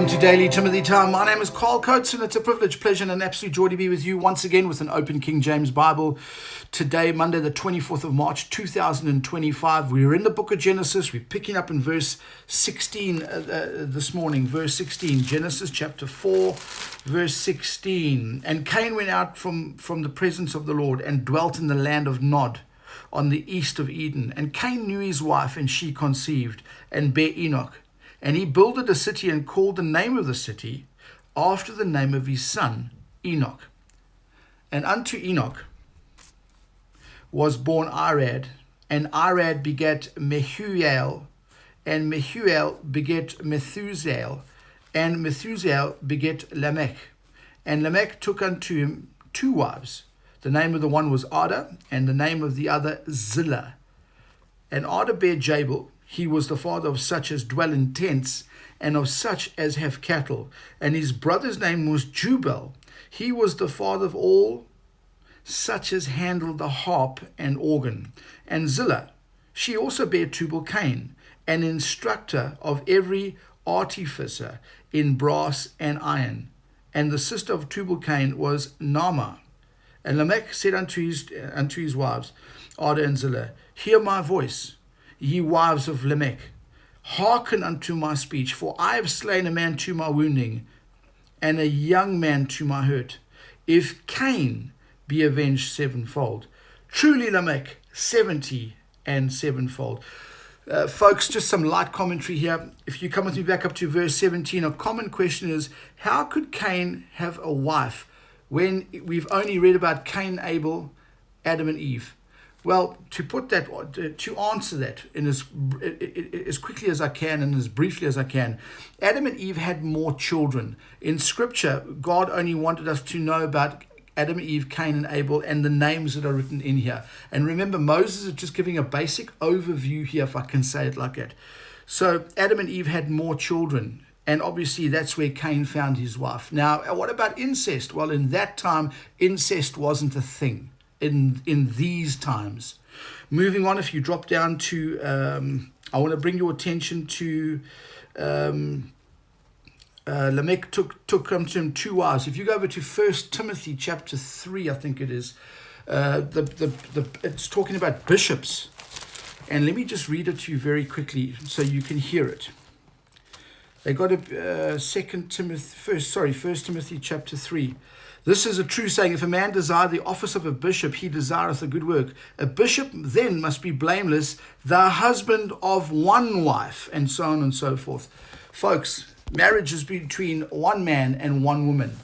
Welcome to Daily Timothy Time. My name is Carl Coates, and it's a privilege, pleasure, and an absolute joy to be with you once again with an open King James Bible. Today, Monday, the 24th of March, 2025. We're in the book of Genesis. We're picking up in verse 16 this morning. Verse 16, Genesis chapter 4, verse 16. And Cain went out from the presence of the Lord and dwelt in the land of Nod, on the east of Eden. And Cain knew his wife, and she conceived and bare Enoch. And he builded a city and called the name of the city after the name of his son, Enoch. And unto Enoch was born Irad, and Irad begat Mehujael, and Mehujael begat Methusael, and Methusael begat Lamech. And Lamech took unto him two wives. The name of the one was Ada, and the name of the other Zillah. And Ada bare Jabal. He was the father of such as dwell in tents, and of such as have cattle. And his brother's name was Jubal. He was the father of all such as handle the harp and organ. And Zillah, she also bare Tubal-Cain, an instructor of every artificer in brass and iron. And the sister of Tubal-Cain was Naamah. And Lamech said unto his wives, Ada and Zillah, hear my voice, ye wives of Lamech, hearken unto my speech, for I have slain a man to my wounding, and a young man to my hurt. If Cain be avenged sevenfold, truly Lamech 70 and sevenfold. Folks, just some light commentary here. If you come with me back up to verse 17, a common question is, how could Cain have a wife when we've only read about Cain, Abel, Adam and Eve? Well, to answer that in as quickly as I can and as briefly as I can, Adam and Eve had more children. In Scripture, God only wanted us to know about Adam, Eve, Cain, and Abel, and the names that are written in here. And remember, Moses is just giving a basic overview here, if I can say it like that. So Adam and Eve had more children. And obviously that's where Cain found his wife. Now, what about incest? Well, in that time, incest wasn't a thing. In these times. Moving on, if you drop down to, I want to bring your attention to Lamech took unto him two wives. If you go over to 1 Timothy chapter 3, I think it is, it's talking about bishops. And let me just read it to you very quickly so you can hear it. They got a 1 Timothy chapter 3. This is a true saying, if a man desire the office of a bishop, he desireth a good work. A bishop then must be blameless, the husband of one wife, and so on and so forth. Folks, marriage is between one man and one woman.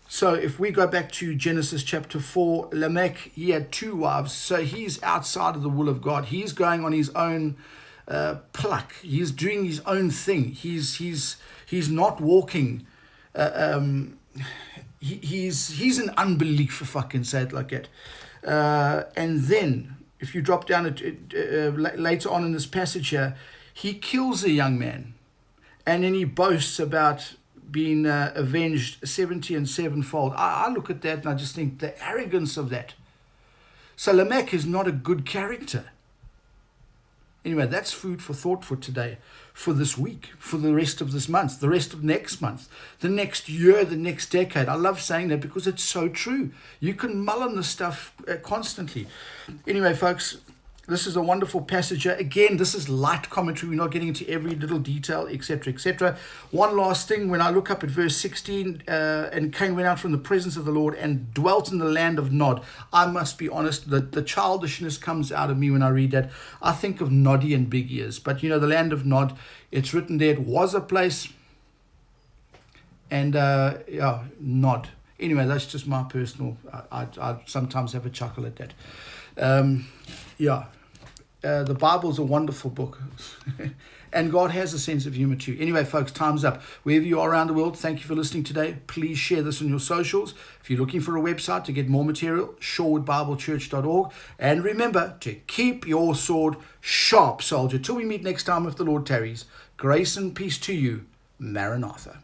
So if we go back to Genesis chapter 4, Lamech, he had two wives, so he's outside of the will of God. He's going on his own pluck. He's doing his own thing. He's not walking. He's an unbelief, if I can say it like that. And then, if you drop down later on in this passage here, he kills a young man. And then he boasts about being avenged 70 and sevenfold. I look at that and I just think the arrogance of that. So Lamech is not a good character. Anyway, that's food for thought for today, for this week, for the rest of this month, the rest of next month, the next year, the next decade. I love saying that because it's so true. You can mull on this stuff constantly. Anyway, folks, this is a wonderful passage. Again, this is light commentary. We're not getting into every little detail, etc., etc. One last thing, when I look up at verse 16, and Cain went out from the presence of the Lord and dwelt in the land of Nod. I must be honest, the childishness comes out of me when I read that. I think of Noddy and big ears. But, the land of Nod, it's written there, it was a place. And, Nod. Anyway, that's just my personal, I sometimes have a chuckle at that. The Bible's a wonderful book. And God has a sense of humor too. Anyway, folks, time's up. Wherever you are around the world, thank you for listening today. Please share this on your socials. If you're looking for a website to get more material, shorewoodbiblechurch.org. And remember to keep your sword sharp, soldier. Till we meet next time if the Lord tarries. Grace and peace to you. Maranatha.